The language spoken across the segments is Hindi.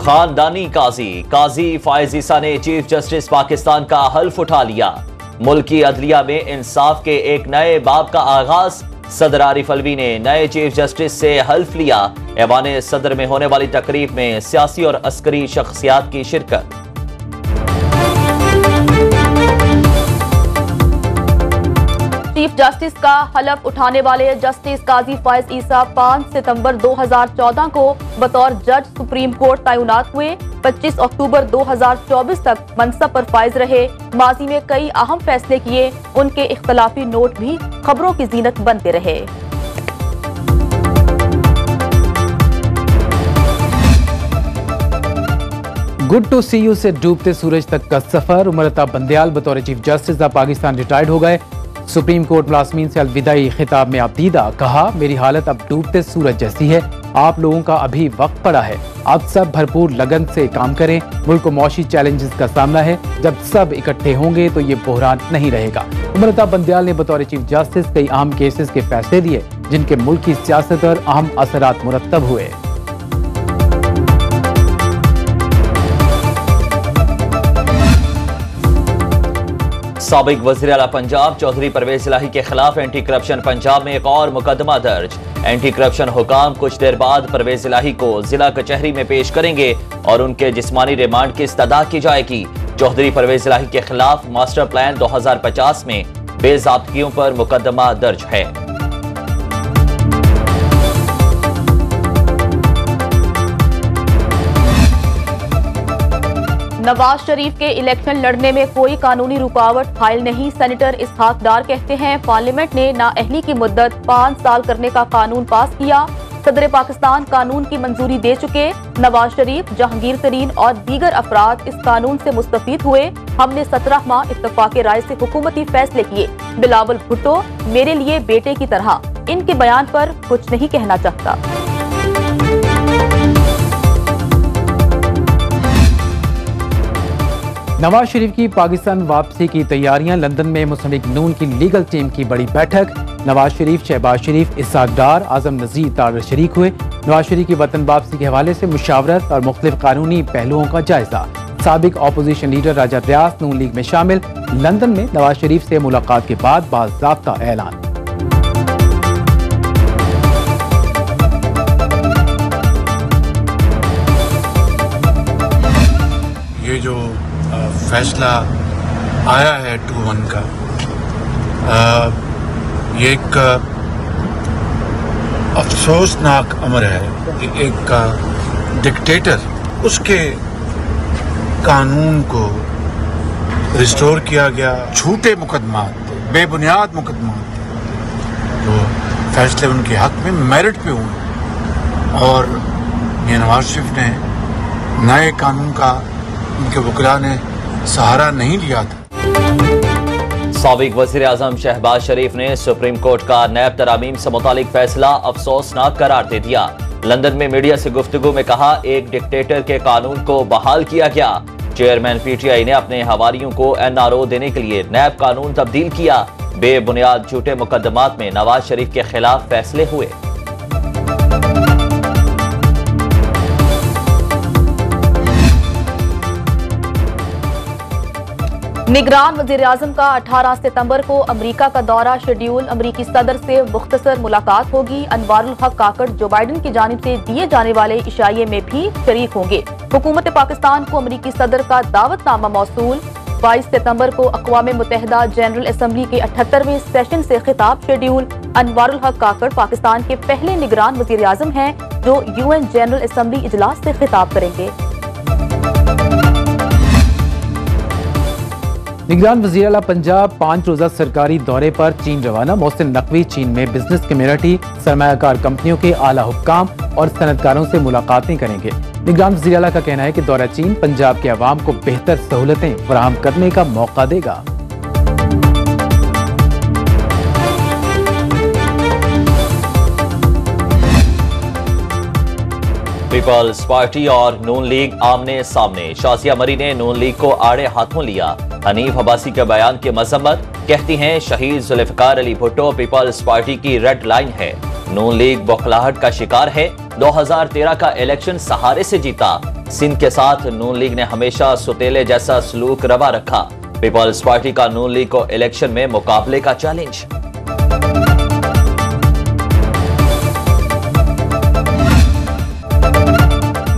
खानदानी काजी फायज ईसा ने चीफ जस्टिस पाकिस्तान का हल्फ उठा लिया। मुल्की अदलिया में इंसाफ के एक नए बाब का आगाज। सदर आरिफ अलवी ने नए चीफ जस्टिस से हल्फ लिया। ऐवान सदर में होने वाली तकरीब में सियासी और अस्करी शख्सियात की शिरकत। चीफ जस्टिस का हलफ उठाने वाले जस्टिस काजी फायज ईसा 5 सितंबर 2014 को बतौर जज सुप्रीम कोर्ट तैनात हुए। 25 अक्टूबर 2024 तक मनसब पर फायज रहे। माजी में कई अहम फैसले किए। उनके इख्तलाफी नोट भी खबरों की जीनत बनते रहे। गुड टू सी यू से डूबते सूरज तक का सफर। उमर बंदयाल बतौर chief justice of Pakistan retired हो गए। सुप्रीम कोर्ट मुलाजमीन से अलविदाई खिताब में आपदीदा कहा, मेरी हालत अब डूबते सूरज जैसी है। आप लोगों का अभी वक्त पड़ा है। आप सब भरपूर लगन से काम करें। मुल्क को मौशी चैलेंजेस का सामना है। जब सब इकट्ठे होंगे तो ये बहरान नहीं रहेगा। उमर बंदयाल ने बतौर चीफ जस्टिस कई अहम केसेस के फैसले दिए जिनके मुल्क की सियासत पर अहम असरात मुरत्तब हुए। साबिक वज़ीर आला पंजाब चौधरी परवेज इलाही के खिलाफ एंटी करप्शन पंजाब में एक और मुकदमा दर्ज। एंटी करप्शन हुकाम कुछ देर बाद परवेज इलाही को जिला कचहरी में पेश करेंगे और उनके जिस्मानी रिमांड की इस्तदा की जाएगी। चौधरी परवेज इलाही के खिलाफ मास्टर प्लान 2050 में बेज़ाब्तियों पर मुकदमा दर्ज है। नवाज शरीफ के इलेक्शन लड़ने में कोई कानूनी रुकावट हायल नहीं। सेनेटर इसहाक डार कहते हैं, पार्लियामेंट ने नाअहली की मुद्दत 5 साल करने का कानून पास किया। सदर पाकिस्तान कानून की मंजूरी दे चुके। नवाज शरीफ, जहांगीर तरीन और दीगर अफराद इस कानून से मुस्तफीद हुए। हमने 17 माह इत्तफाक राय से हुकूमती फैसले किए। बिलावल भुट्टो मेरे लिए बेटे की तरह, इनके बयान पर कुछ नहीं कहना चाहता। नवाज शरीफ की पाकिस्तान वापसी की तैयारियां। लंदन में मुस्लिम नून की लीगल टीम की बड़ी बैठक। नवाज शरीफ, शहबाज शरीफ, इसहाक डार, आजम नजीर तार शरीक हुए। नवाज शरीफ की वतन वापसी के हवाले से मुशावरत और मुख्तलिफ कानूनी पहलुओं का जायजा। साबिक अपोजिशन लीडर राजा रियास नून लीग में शामिल। लंदन में नवाज शरीफ से मुलाकात के बाद बाज़ाब्ता ऐलान। ये जो फैसला आया है 2-1 का, ये एक अफसोसनाक अमर है कि एक डिक्टेटर उसके कानून को रिस्टोर किया गया। झूठे मुकदमात, बेबुनियाद मुकदमात, तो फैसले उनके हक में मेरिट पे हुए और ये नवाज शरीफ ने नए कानून का उनके वकीला ने सहारा नहीं लिया था। साबिक वज़ीर आज़म शहबाज शरीफ ने सुप्रीम कोर्ट का नैब तरामीम से मुतालिक फैसला अफसोसनाक करार दे दिया। लंदन में मीडिया से गुफ्तगू में कहा, एक डिक्टेटर के कानून को बहाल किया गया। चेयरमैन पीटीआई ने अपने हवारियों को एनआरओ देने के लिए नैब कानून तब्दील किया। बेबुनियाद झूठे मुकदमात में नवाज शरीफ के खिलाफ फैसले हुए। निगरान वज़ीर आज़म का 18 सितंबर को अमेरिका का दौरा शेड्यूल। अमेरिकी सदर से मुख्तसर मुलाकात होगी। अनवारुल हक काकड़ जो बाइडन की जानिब से दिए जाने वाले इशाये में भी शरीक होंगे। हुकूमत पाकिस्तान को अमेरिकी सदर का दावतनामा मौसूल। 22 सितंबर को अक़वाम मुत्तहिदा जनरल असम्बली के 78वें सेशन से खिताब शेड्यूल। अनवारुल हक काकड़ पाकिस्तान के पहले निगरान वज़ीर आज़म हैं जो UN जनरल असम्बली इजलास से खिताब करेंगे। निगरान वज़ीर आला पंजाब 5 रोज़ा सरकारी दौरे पर चीन रवाना। मोहसिन नकवी चीन में बिजनेस कम्युनिटी, सरमायाकार कंपनियों के आला हुक्काम और सनतकारों से मुलाकातें करेंगे। निगरान वज़ीर आला का कहना है कि दौरा चीन पंजाब के अवाम को बेहतर सहूलतें फराहम करने का मौका देगा। पीपल्स पार्टी और नून लीग आमने सामने। शाज़िया मरी ने नून लीग को आड़े हाथों लिया। हनीफ अब्बासी के बयान की मजम्मत, कहती हैं शहीद जुल्फ़िकार अली भुट्टो पीपल्स पार्टी की रेड लाइन है। नून लीग बौखलाहट का शिकार है। 2013 का इलेक्शन सहारे से जीता। सिंध के साथ नून लीग ने हमेशा सुतेले जैसा सलूक रवा रखा। पीपल्स पार्टी का नून लीग को इलेक्शन में मुकाबले का चैलेंज।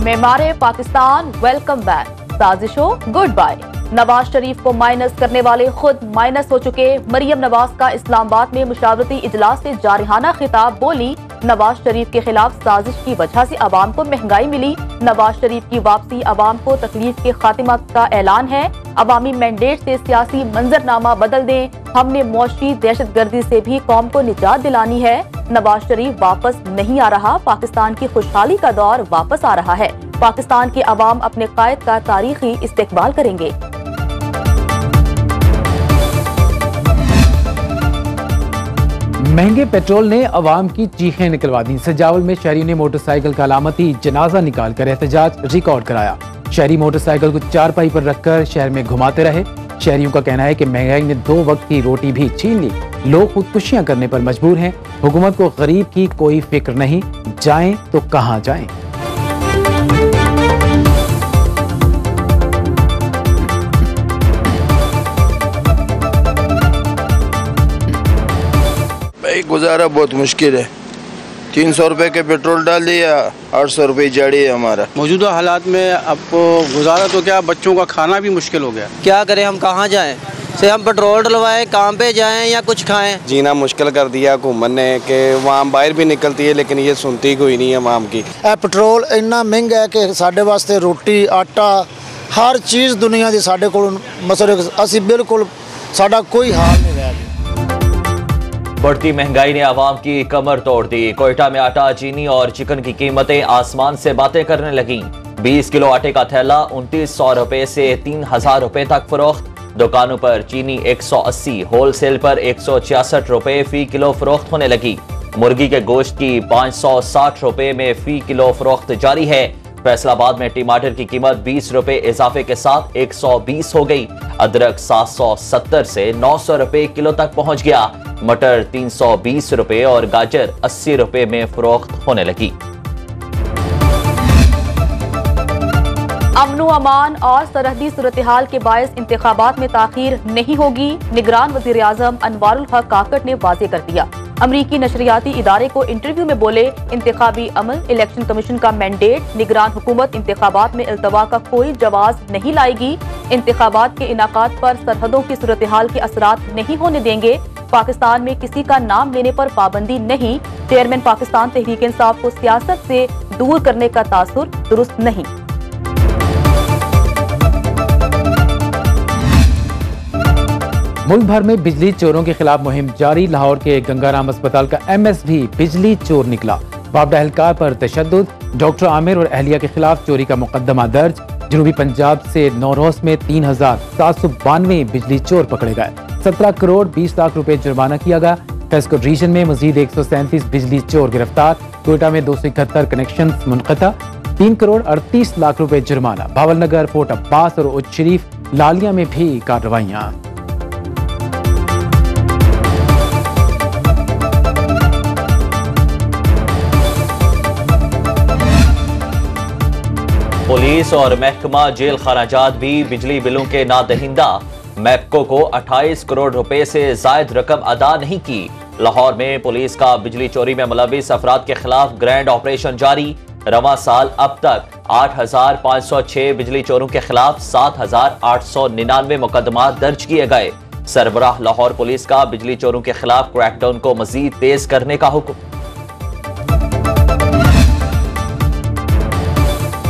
मेमारे पाकिस्तान वेलकम बैक, साजिशों गुड बाय। नवाज शरीफ को माइनस करने वाले खुद माइनस हो चुके। मरियम नवाज का इस्लामाबाद में मुशावरती इजलास से जारहाना खिताब। बोली, नवाज शरीफ के खिलाफ साजिश की वजह से अवाम को महंगाई मिली। नवाज शरीफ की वापसी अवाम को तकलीफ के खात्मा का ऐलान है। अवामी मैंडेट से सियासी मंजरनामा बदल दें। हमने मौशी दहशतगर्दी से भी कौम को निजात दिलानी है। नवाज शरीफ वापस नहीं आ रहा, पाकिस्तान की खुशहाली का दौर वापस आ रहा है। पाकिस्तान के अवाम अपने कायद का तारीखी इस्तेकबाल करेंगे। महंगे पेट्रोल ने अवाम की चीखें निकलवा दी। सजावल में शहरी ने मोटरसाइकिल का अलामती जनाजा निकालकर एहतजाज रिकॉर्ड कराया। शहरी मोटरसाइकिल को चारपाई पर रखकर शहर में घुमाते रहे। शहरियों का कहना है कि महंगाई ने 2 वक्त की रोटी भी छीन ली। लोग खुदकुशियां करने पर मजबूर हैं। हुकूमत को गरीब की कोई फिक्र नहीं, जाएं तो कहां जाएं। भाई गुजारा बहुत मुश्किल है। 300 रुपए के पेट्रोल डाल दिया, 800 रुपये जाड़ी है हमारा। मौजूदा हालात में अब गुजारा तो क्या, बच्चों का खाना भी मुश्किल हो गया। क्या करें, हम कहाँ जाएं? से हम पेट्रोल डलवाएं, काम पे जाएं या कुछ खाएं? जीना मुश्किल कर दिया हुकूमत ने कि वहाँ बाहर भी निकलती है लेकिन ये सुनती कोई नहीं है अवाम की। पेट्रोल इन्ना महंगा है कि साढ़े वास्ते रोटी आटा हर चीज़ दुनिया की साढ़े कोल मसले असी बिल्कुल साढ़ा कोई हाल नहीं रहा। बढ़ती महंगाई ने आवाम की कमर तोड़ दी। कोयटा में आटा, चीनी और चिकन की कीमतें आसमान से बातें करने लगीं। 20 किलो आटे का थैला 2900 रुपए से 3000 रुपए तक फरोख्त। दुकानों पर चीनी 180, होलसेल पर 166 रुपए फी किलो फरोख्त होने लगी। मुर्गी के गोश्त की 560 रुपए में फी किलो फरोख्त जारी है। फैसलाबाद में टमाटर की कीमत 20 रुपए इजाफे के साथ 120 हो गई। अदरक 770 से 900 रुपए किलो तक पहुंच गया। मटर 320 रुपए और गाजर 80 रुपए में फरोख्त होने लगी। अमनो अमान और सरहदी सूरत हाल के बायस इंतखाबात में ताखीर नहीं होगी। निगरान वजीर आजम अनवारुल हक काकड़ ने वाजे कर दिया। अमरीकी नशरियाती इदारे को इंटरव्यू में बोले, इंतखाबी अमल इलेक्शन कमीशन का मैंडेट, निगरान हुकूमत इंतखाबात में इल्तवा का कोई जवाब नहीं लाएगी। इंतखाबात के इनाकात पर सरहदों की सूरत हाल के असरात नहीं होने देंगे। पाकिस्तान में किसी का नाम लेने पर पाबंदी नहीं। चेयरमैन पाकिस्तान तहरीक इंसाफ को सियासत से दूर करने का तासुर दुरुस्त नहीं। मुल्क भर में बिजली चोरों के खिलाफ मुहिम जारी। लाहौर के गंगाराम अस्पताल का MS भी बिजली चोर निकला। वापडा एहलकार पर तशद्दुद, डॉक्टर आमिर और अहलिया के खिलाफ चोरी का मुकदमा दर्ज। जनूबी पंजाब से नौरोज में 3792 बिजली चोर पकड़े गए। 17 करोड़ 20 लाख रुपए जुर्माना किया गया। फेस्को रीजन में मजीद 137 बिजली चोर गिरफ्तार। कोयटा में 271 कनेक्शन मुनक़ता, 3 करोड़ 38 लाख रुपए जुर्माना। भावलनगर, फोर्ट अब्बास और उच्च शरीफ लालिया में भी कार्रवाइयां। पुलिस और महकमा जेल खराजात भी बिजली बिलों के नादहिंदा। मैपको को 28 करोड़ रुपए से जायद रकम अदा नहीं की। लाहौर में पुलिस का बिजली चोरी में मुलविस अफराद के खिलाफ ग्रैंड ऑपरेशन जारी। रवां साल अब तक 8506 बिजली चोरों के खिलाफ 7899 मुकदमा दर्ज किए गए। सरबराह लाहौर पुलिस का बिजली चोरों के खिलाफ क्रैकडाउन को मजीद तेज करने का हुक्म।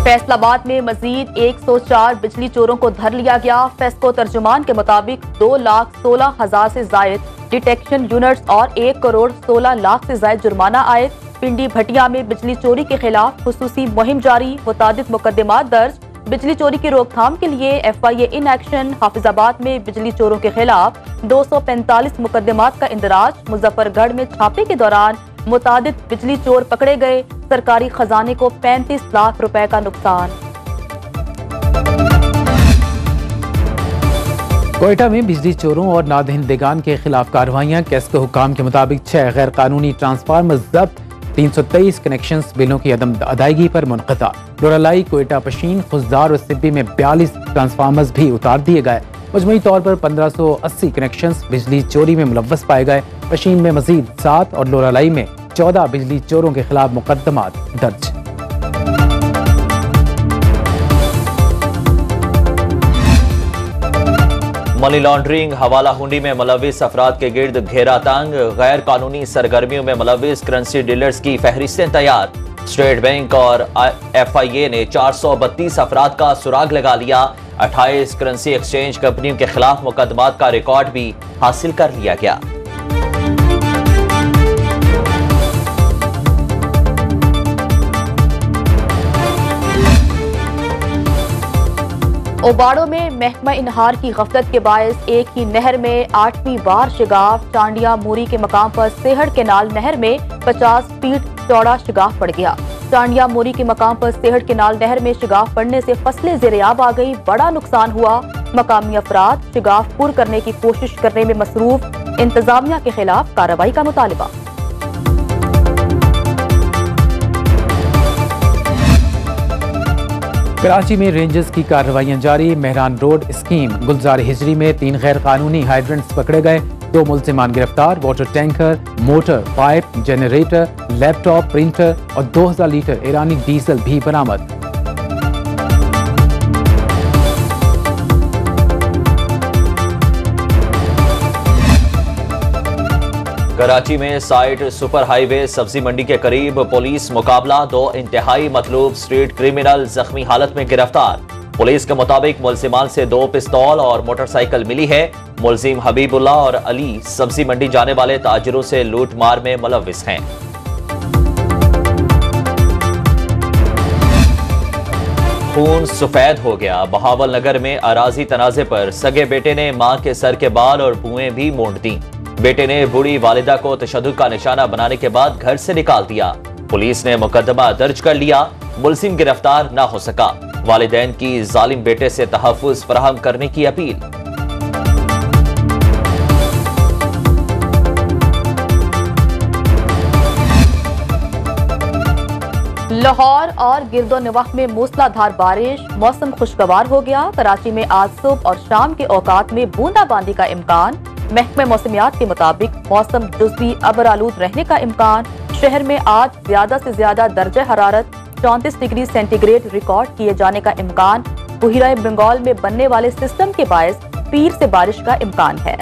फैसलाबाद में मजीद 104 बिजली चोरों को धर लिया गया। फेस्को तर्जुमान के मुताबिक 2,16,000 से जायद डिटेक्शन यूनिट्स और 1 करोड़ 16 लाख से जायद जुर्माना आए। पिंडी भटिया में बिजली चोरी के खिलाफ खुसूसी मुहिम जारी, मुतादिद मुकदमात दर्ज। बिजली चोरी की रोकथाम के लिए FIA इन एक्शन। हाफिजाबाद में बिजली चोरों के खिलाफ 245 मुकदमात का इंदराज। मुजफ्फरगढ़ में छापे के दौरान मुतादिद बिजली चोर पकड़े गए। सरकारी खजाने को 35 लाख रुपए का नुकसान। कोयटा में बिजली चोरों और नादहिंदगान के खिलाफ कार्रवाइयां। केस के हुकाम के मुताबिक 6 गैर कानूनी ट्रांसफार्मर जब्त, 323 कनेक्शंस बिलों की अदम अदायगी पर मुनक़ता। लोरालाई, कोयटा, पशीन, खुजदार और सिब्बी में 42 ट्रांसफार्मर्स भी उतार दिए गए। मजमूई तौर पर 1580 कनेक्शंस बिजली चोरी में मुलव्वस पाए गए। पशीन में मजीद 7 और लोरालाई में 14 बिजली चोरों के खिलाफ मुकदमात दर्ज। मनी लॉन्ड्रिंग, हवाला हुंडी में मुलव्विस अफराद के गिर्द घेरा तंग। गैर कानूनी सरगर्मियों में मुलव्विस करेंसी डीलर्स की फहरिस्तें तैयार। स्टेट बैंक और FIA ने 432 अफराद का सुराग लगा लिया। 28 करेंसी एक्सचेंज कंपनियों के खिलाफ मुकदमात का रिकॉर्ड भी हासिल कर लिया गया। ओबाड़ो में महकमा इनहार की गफलत के बायस एक ही नहर में 8वीं बार शिगाफ। टांडिया मोरी के मकाम पर सेहड़ केनाल नहर में 50 फीट चौड़ा शिगाफ पड़ गया। टांडिया मोरी के मकाम पर सेहड़ केनाल नहर में शिगाफ पड़ने से फसलें ज़ेर-ए-आब आ गई। बड़ा नुकसान हुआ। मकामी अफराद शिगाफ पूर करने की कोशिश करने में मसरूफ। इंतजामिया के खिलाफ कार्रवाई का मुतालबा। कराची में रेंजर्स की कार्रवाइयां जारी। मेहरान रोड स्कीम गुलजार हिजरी में 3 गैर कानूनी हाइड्रेंट्स पकड़े गए। 2 मुल्जिमान गिरफ्तार। Water tanker, motor, pipe, generator, laptop, printer और 2000 लीटर ईरानी डीजल भी बरामद। कराची में साइट सुपर हाईवे सब्जी मंडी के करीब पुलिस मुकाबला। 2 इंतहाई मतलूब स्ट्रीट क्रिमिनल जख्मी हालत में गिरफ्तार। पुलिस के मुताबिक मुल्जिमान से 2 पिस्तौल और मोटरसाइकिल मिली है। मुल्जिम हबीबुल्लाह और अली सब्जी मंडी जाने वाले ताजिरों से लूट मार में मुलव्विस हैं। खून सफेद हो गया। बहावल नगर में अराजी तनाजे पर सगे बेटे ने मां के सर के बाल और भुएं भी मूंड दी। बेटे ने बूढ़ी वालिदा को तशद्दुद का निशाना बनाने के बाद घर से निकाल दिया। पुलिस ने मुकदमा दर्ज कर लिया। मुल्जिम गिरफ्तार न हो सका। वालिदैन की जालिम बेटे से तहफ्फुज फराहम करने की अपील। लाहौर और गिरदोनवाह में मूसलाधार बारिश। मौसम खुशगवार हो गया। कराची में आज सुबह और शाम के औकात में बूंदाबांदी का इम्कान। महकमे मौसमियात के मुताबिक मौसम जुज़वी अबर आलूद रहने का इम्कान। शहर में आज ज्यादा से ज्यादा दर्जा हरारत 34 डिग्री सेंटीग्रेड रिकॉर्ड किए जाने का इम्कान। बहिरा बंगाल में बनने वाले सिस्टम के बायस पीर से बारिश का इम्कान है।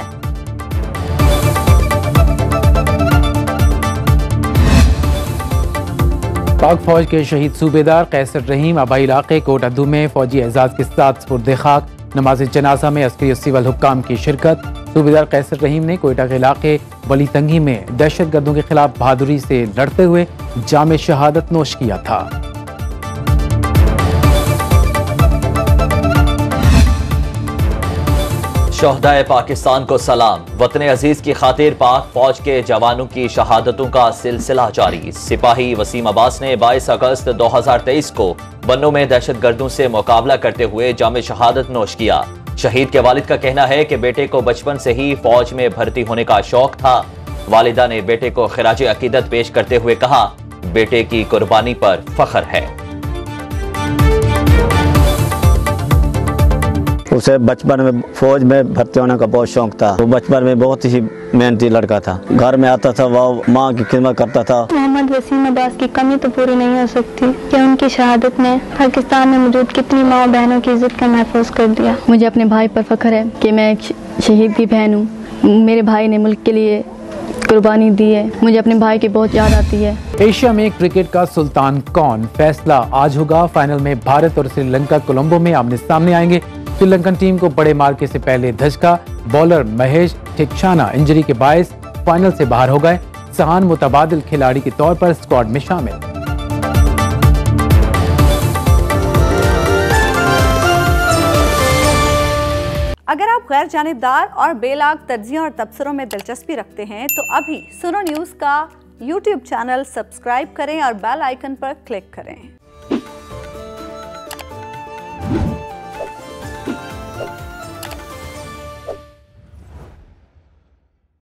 पाक फौज के शहीद सूबेदार कैसर रहीम आबाई इलाके कोट अद्दू में फौजी एजाज के साथ सुपुर्द खाक। नमाज जनाजा में अस्करी और सिविल हुक्काम की शिरकत। सूबेदार कैसर रहीम ने कोयटा के इलाके वली तंगी में दहशत गर्दों के खिलाफ बहादुरी से लड़ते हुए जाम शहादत नोश किया था। शोहदाए पाकिस्तान को सलाम। वतन अजीज की खातिर पाक फौज के जवानों की शहादतों का सिलसिला जारी। सिपाही वसीम अब्बास ने 22 अगस्त 2023 को बन्नों में दहशत गर्दों से मुकाबला करते हुए जाम शहादत नोश किया। शहीद के वालिद का कहना है कि बेटे को बचपन से ही फौज में भर्ती होने का शौक था। वालिदा ने बेटे को खिराज अकीदत पेश करते हुए कहा, बेटे की कुर्बानी पर फख्र है। उसे बचपन में फौज में भर्ती होने का बहुत शौक था। वो बचपन में बहुत ही मेहनती लड़का था। घर में आता था, वो माँ की खिदमत करता था। मोहम्मद वसीम अब्बास की कमी तो पूरी नहीं हो सकती कि उनकी शहादत ने पाकिस्तान में मौजूद कितनी माँ बहनों की इज्जत का महफूज कर दिया। मुझे अपने भाई पर फख्र है कि मैं एक शहीद की बहन हूँ। मेरे भाई ने मुल्क के लिए कुर्बानी दी है। मुझे अपने भाई की बहुत याद आती है। एशिया में क्रिकेट का सुल्तान कौन, फैसला आज होगा। फाइनल में भारत और श्रीलंका कोलंबो में आमने सामने आएंगे। श्रीलंकन टीम को बड़े मार्के से पहले धचका। बॉलर महेश थिक्छाना इंजरी के बायस फाइनल से बाहर हो गए। सहान मुतबादिल खिलाड़ी के तौर पर स्क्वाड में शामिल। अगर आप गैर जानिबदार और बेलाग तर्जियों और तबसरों में दिलचस्पी रखते हैं तो अभी सुनो न्यूज़ का YouTube चैनल सब्सक्राइब करें और बेल आइकन पर क्लिक करें।